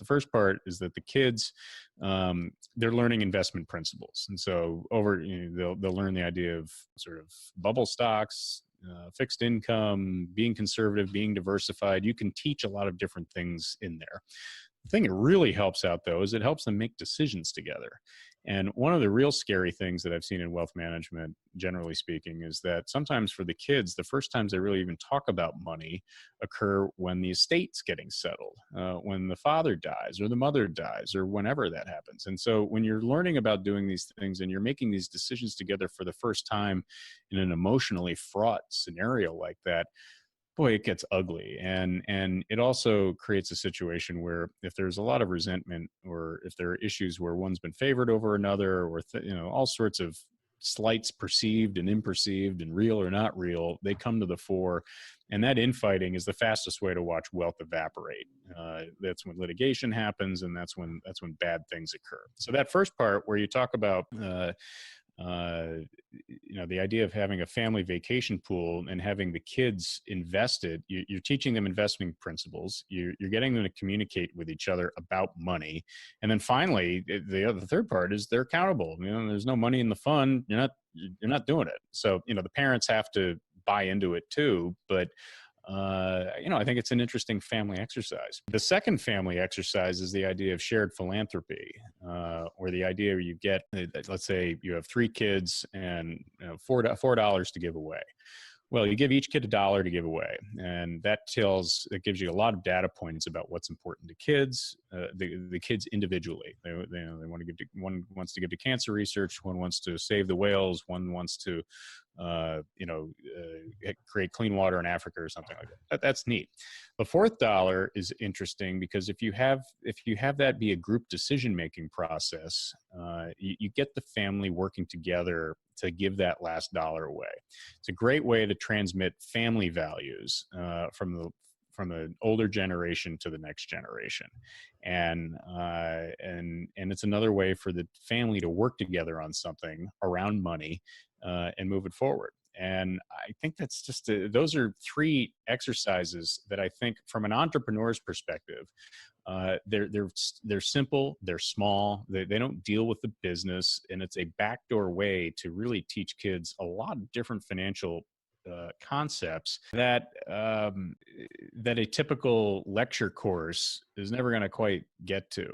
The first part is that the kids, they're learning investment principles. And so they'll learn the idea of sort of bubble stocks, fixed income, being conservative, being diversified. You can teach a lot of different things in there. The thing that really helps out, though, is it helps them make decisions together. And one of the real scary things that I've seen in wealth management, generally speaking, is that sometimes for the kids, the first times they really even talk about money occur when the estate's getting settled, when the father dies or the mother dies or whenever that happens. And so when you're learning about doing these things and you're making these decisions together for the first time in an emotionally fraught scenario like that, boy, it gets ugly. And it also creates a situation where if there's a lot of resentment or if there are issues where one's been favored over another or all sorts of slights perceived and imperceived and real or not real, they come to the fore. And that infighting is the fastest way to watch wealth evaporate. That's when litigation happens, and that's when bad things occur. So that first part where you talk about the idea of having a family vacation pool and having the kids invested, you're teaching them investment principles. You're getting them to communicate with each other about money. And then finally, the third part is they're accountable. There's no money in the fund. You're not doing it. So, the parents have to buy into it too. But I think it's an interesting family exercise. The second family exercise is the idea of shared philanthropy, or the idea you get, let's say you have three kids and $4 to give away. Well, you give each kid $1 to give away, and it gives you a lot of data points about what's important to kids, the kids individually. They want to give to, one wants to give to cancer research, one wants to save the whales, one wants to create clean water in Africa or something like that. That's neat. The fourth dollar is interesting because if you have that be a group decision-making process, you get the family working together to give that last dollar away. It's a great way to transmit family values from the older generation to the next generation, and it's another way for the family to work together on something around money and move it forward. And I think that's those are three exercises that I think, from an entrepreneur's perspective, they're simple, they're small, they don't deal with the business, and it's a backdoor way to really teach kids a lot of different financial concepts that a typical lecture course is never going to quite get to.